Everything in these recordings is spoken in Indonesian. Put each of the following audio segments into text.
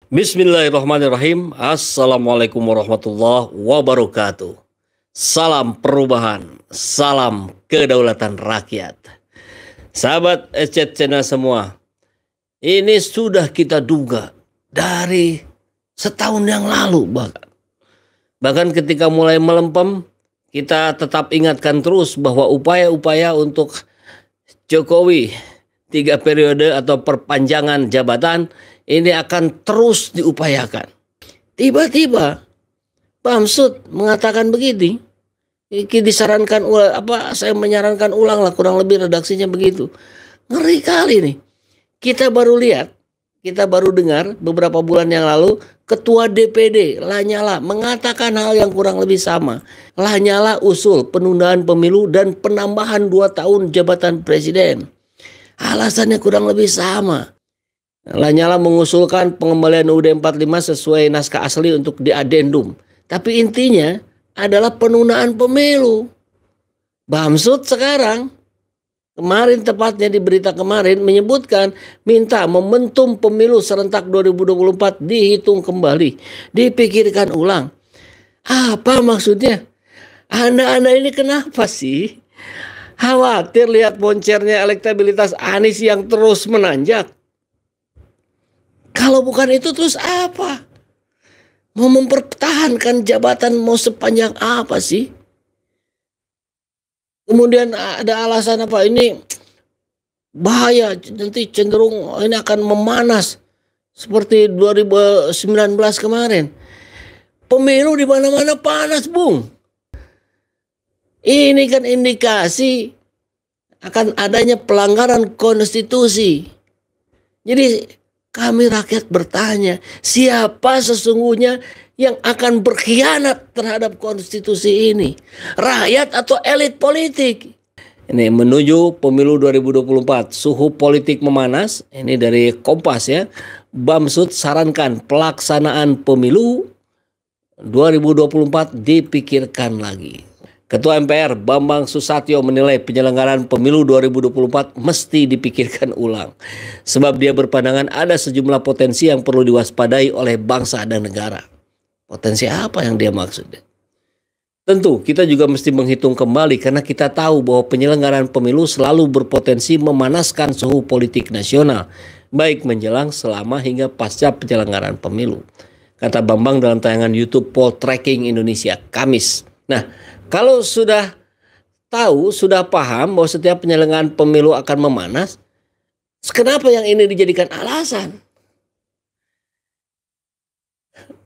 Bismillahirrahmanirrahim. Assalamualaikum warahmatullahi wabarakatuh. Salam perubahan, salam kedaulatan rakyat. Sahabat SC Channel semua, ini sudah kita duga dari setahun yang lalu bahkan. Bahkan ketika mulai melempem, kita tetap ingatkan terus bahwa upaya-upaya untuk Jokowi 3 periode atau perpanjangan jabatan ini akan terus diupayakan. Tiba-tiba Bamsud mengatakan begini. Disarankan saya menyarankan ulang lah, kurang lebih redaksinya begitu. Ngeri kali nih. Kita baru lihat, kita baru dengar beberapa bulan yang lalu Ketua DPD Lanyala mengatakan hal yang kurang lebih sama. Lanyala usul penundaan pemilu dan penambahan 2 tahun jabatan presiden. Alasannya kurang lebih sama. Lanyala mengusulkan pengembalian UUD 45 sesuai naskah asli untuk diadendum. Tapi intinya adalah penundaan pemilu. Bamsud sekarang, kemarin tepatnya di berita kemarin menyebutkan minta momentum pemilu serentak 2024 dihitung kembali, dipikirkan ulang. Apa maksudnya? Anda ini kenapa sih? Khawatir lihat boncernya elektabilitas Anies yang terus menanjak. Kalau bukan itu terus apa? Mau mempertahankan jabatan mau sepanjang apa sih? Kemudian ada alasan apa? Ini bahaya, nanti cenderung ini akan memanas seperti 2019 kemarin. Pemilu di mana-mana panas, Bung. Ini kan indikasi akan adanya pelanggaran konstitusi. Jadi kami rakyat bertanya, siapa sesungguhnya yang akan berkhianat terhadap konstitusi ini? Rakyat atau elit politik? Ini menuju pemilu 2024, suhu politik memanas. Ini dari Kompas ya. Bamsud sarankan pelaksanaan pemilu 2024 dipikirkan lagi. Ketua MPR Bambang Susatyo menilai penyelenggaraan pemilu 2024 mesti dipikirkan ulang. Sebab dia berpandangan ada sejumlah potensi yang perlu diwaspadai oleh bangsa dan negara. Potensi apa yang dia maksud? Tentu kita juga mesti menghitung kembali karena kita tahu bahwa penyelenggaraan pemilu selalu berpotensi memanaskan suhu politik nasional. Baik menjelang, selama hingga pasca penyelenggaraan pemilu. Kata Bambang dalam tayangan YouTube Poll Tracking Indonesia Kamis. Nah, kalau sudah tahu, sudah paham bahwa setiap penyelenggaraan pemilu akan memanas, kenapa yang ini dijadikan alasan?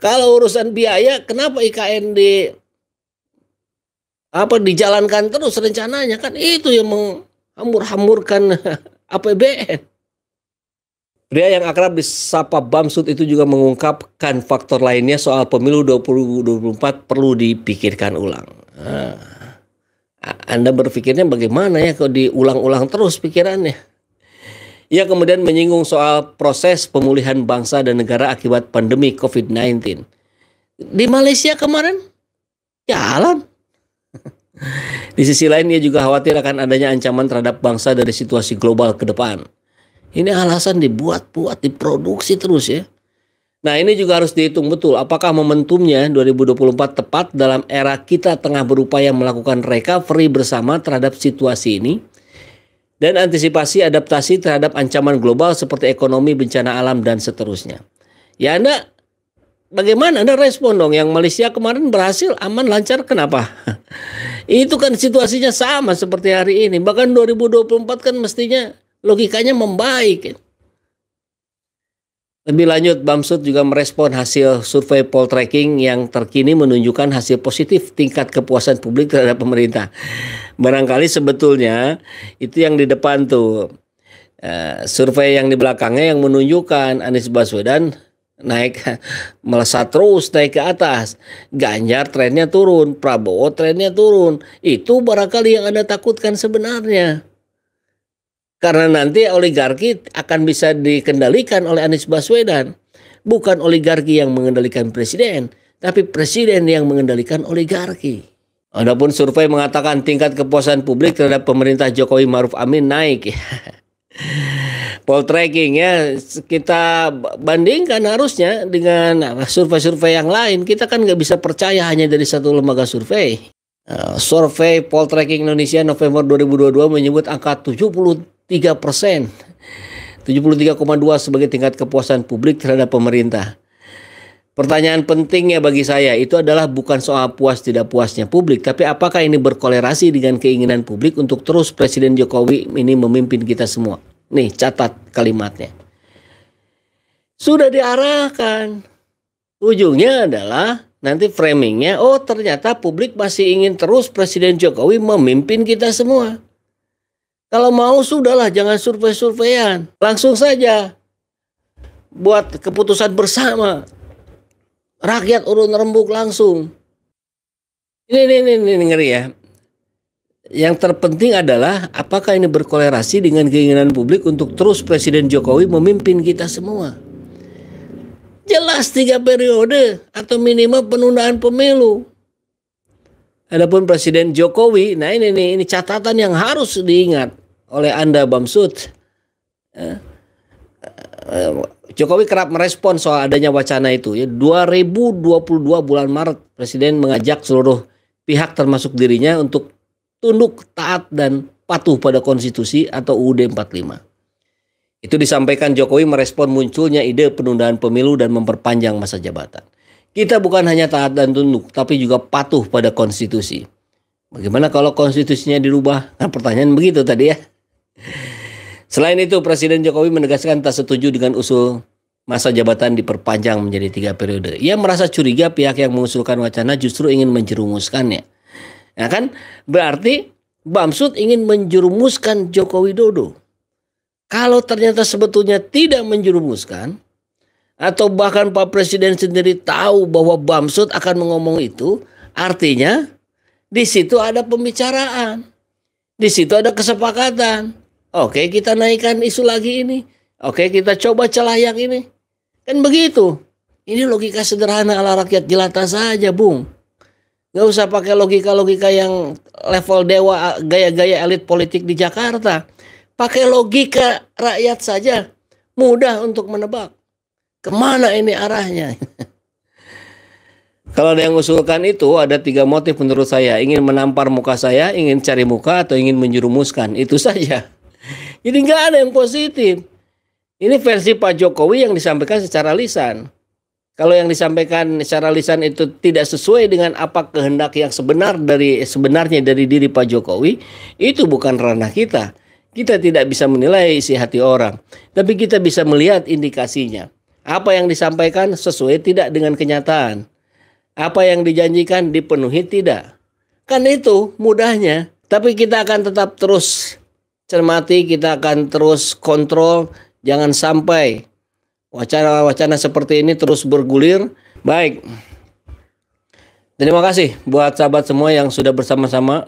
Kalau urusan biaya, kenapa IKN dijalankan terus rencananya? Kan itu yang menghambur-hamburkan APBN. Pria yang akrab disapa Bamsud itu juga mengungkapkan faktor lainnya soal pemilu 2024 perlu dipikirkan ulang. Anda berpikirnya bagaimana ya kalau diulang-ulang terus pikirannya? Ia kemudian menyinggung soal proses pemulihan bangsa dan negara akibat pandemi COVID-19. Di Malaysia kemarin jalan. Di sisi lain ia juga khawatir akan adanya ancaman terhadap bangsa dari situasi global ke depan. Ini alasan dibuat-buat, diproduksi terus ya. Nah ini juga harus dihitung betul. Apakah momentumnya 2024 tepat dalam era kita tengah berupaya melakukan recovery bersama terhadap situasi ini. Dan antisipasi adaptasi terhadap ancaman global seperti ekonomi, bencana alam, dan seterusnya. Ya Anda, bagaimana Anda respon dong? Yang Malaysia kemarin berhasil, aman, lancar, kenapa? Itu kan situasinya sama seperti hari ini. Bahkan 2024 kan mestinya logikanya membaik. Lebih lanjut, Bamsud juga merespon hasil survei poll tracking yang terkini menunjukkan hasil positif tingkat kepuasan publik terhadap pemerintah. Barangkali sebetulnya itu yang di depan tuh. Survei yang di belakangnya yang menunjukkan Anies Baswedan naik, melesat terus naik ke atas. Ganjar trennya turun, Prabowo trennya turun. Itu barangkali yang Anda takutkan sebenarnya. Karena nanti oligarki akan bisa dikendalikan oleh Anies Baswedan. Bukan oligarki yang mengendalikan presiden, tapi presiden yang mengendalikan oligarki. Adapun survei mengatakan tingkat kepuasan publik terhadap pemerintah Jokowi Ma'ruf Amin naik. Poltreking ya, kita bandingkan harusnya dengan survei-survei yang lain. Kita kan nggak bisa percaya hanya dari satu lembaga survei. Survei Poltreking Indonesia November 2022 menyebut angka 73%, 73,2 sebagai tingkat kepuasan publik terhadap pemerintah. Pertanyaan pentingnya bagi saya itu adalah bukan soal puas tidak puasnya publik, tapi apakah ini berkolerasi dengan keinginan publik untuk terus Presiden Jokowi ini memimpin kita semua. Nih, catat kalimatnya. Sudah diarahkan. Ujungnya adalah nanti framingnya, oh ternyata publik masih ingin terus Presiden Jokowi memimpin kita semua. Kalau mau sudahlah, jangan survei-surveian. Langsung saja buat keputusan bersama. Rakyat urun rembuk langsung. Ini ngeri ya. Yang terpenting adalah apakah ini berkolerasi dengan keinginan publik untuk terus Presiden Jokowi memimpin kita semua. Jelas 3 periode atau minimal penundaan pemilu. Adapun Presiden Jokowi, nah ini catatan yang harus diingat oleh Anda Bamsud. Jokowi kerap merespon soal adanya wacana itu. Ya, 2022 bulan Maret Presiden mengajak seluruh pihak termasuk dirinya untuk tunduk, taat dan patuh pada konstitusi atau UUD 45. Itu disampaikan Jokowi merespon munculnya ide penundaan pemilu dan memperpanjang masa jabatan. Kita bukan hanya taat dan tunduk, tapi juga patuh pada konstitusi. Bagaimana kalau konstitusinya dirubah? Nah, pertanyaan begitu tadi ya. Selain itu, Presiden Jokowi menegaskan tak setuju dengan usul masa jabatan diperpanjang menjadi 3 periode. Ia merasa curiga pihak yang mengusulkan wacana justru ingin menjerumuskannya. Ya kan? Berarti Bamsud ingin menjerumuskan Joko Widodo. Kalau ternyata sebetulnya tidak menjerumuskan, atau bahkan Pak Presiden sendiri tahu bahwa Bamsud akan mengomong itu, artinya di situ ada pembicaraan. Di situ ada kesepakatan. Oke, kita naikkan isu lagi ini. Oke, kita coba celah yang ini. Kan begitu. Ini logika sederhana ala rakyat jelata saja, Bung. Gak usah pakai logika-logika yang level dewa, gaya-gaya elit politik di Jakarta. Pakai logika rakyat saja. Mudah untuk menebak. Kemana ini arahnya? Kalau ada yang usulkan itu, ada 3 motif menurut saya. Ingin menampar muka saya, ingin cari muka, atau ingin menjerumuskan. Itu saja. Jadi nggak ada yang positif. Ini versi Pak Jokowi yang disampaikan secara lisan. Kalau yang disampaikan secara lisan itu tidak sesuai dengan apa kehendak yang sebenarnya dari diri Pak Jokowi, itu bukan ranah kita. Kita tidak bisa menilai isi hati orang, tapi kita bisa melihat indikasinya. Apa yang disampaikan sesuai tidak dengan kenyataan. Apa yang dijanjikan dipenuhi tidak. Kan itu mudahnya. Tapi kita akan tetap terus cermati, kita akan terus kontrol. Jangan sampai wacana-wacana seperti ini terus bergulir. Baik. Terima kasih buat sahabat semua yang sudah bersama-sama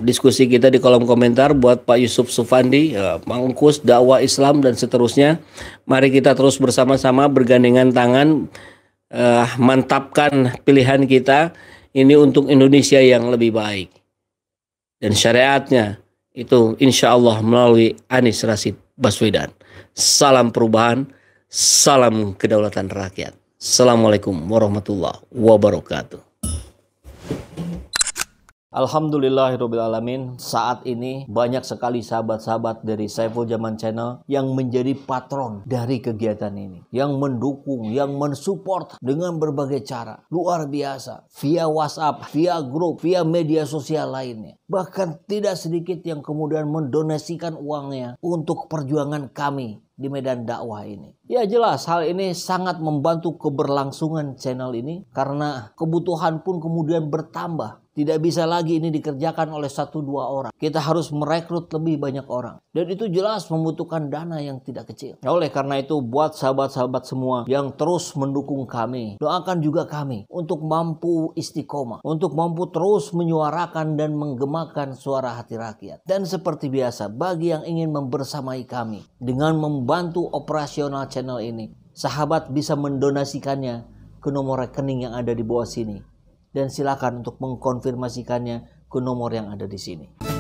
diskusi kita di kolom komentar. Buat Pak Yusuf Sufandi, Mangkus, dakwah Islam dan seterusnya. Mari kita terus bersama-sama bergandengan tangan. Mantapkan pilihan kita ini untuk Indonesia yang lebih baik. Dan syariatnya itu insya Allah melalui Anies Rashid Baswedan. Salam perubahan, salam kedaulatan rakyat. Assalamualaikum warahmatullahi wabarakatuh. Alhamdulillahirrabbilalamin. Saat ini banyak sekali sahabat-sahabat dari Saiful Zaman Channel yang menjadi patron dari kegiatan ini, yang mendukung, yang mensupport dengan berbagai cara. Luar biasa, via WhatsApp, via grup, via media sosial lainnya. Bahkan tidak sedikit yang kemudian mendonasikan uangnya untuk perjuangan kami di medan dakwah ini. Ya jelas hal ini sangat membantu keberlangsungan channel ini karena kebutuhan pun kemudian bertambah. Tidak bisa lagi ini dikerjakan oleh 1-2 orang. Kita harus merekrut lebih banyak orang. Dan itu jelas membutuhkan dana yang tidak kecil. Oleh karena itu buat sahabat-sahabat semua yang terus mendukung kami, doakan juga kami untuk mampu istiqomah, untuk mampu terus menyuarakan dan menggemakan suara hati rakyat. Dan seperti biasa, bagi yang ingin membersamai kami dengan membantu operasional channel ini, sahabat bisa mendonasikannya ke nomor rekening yang ada di bawah sini. Dan silakan untuk mengkonfirmasikannya ke nomor yang ada di sini.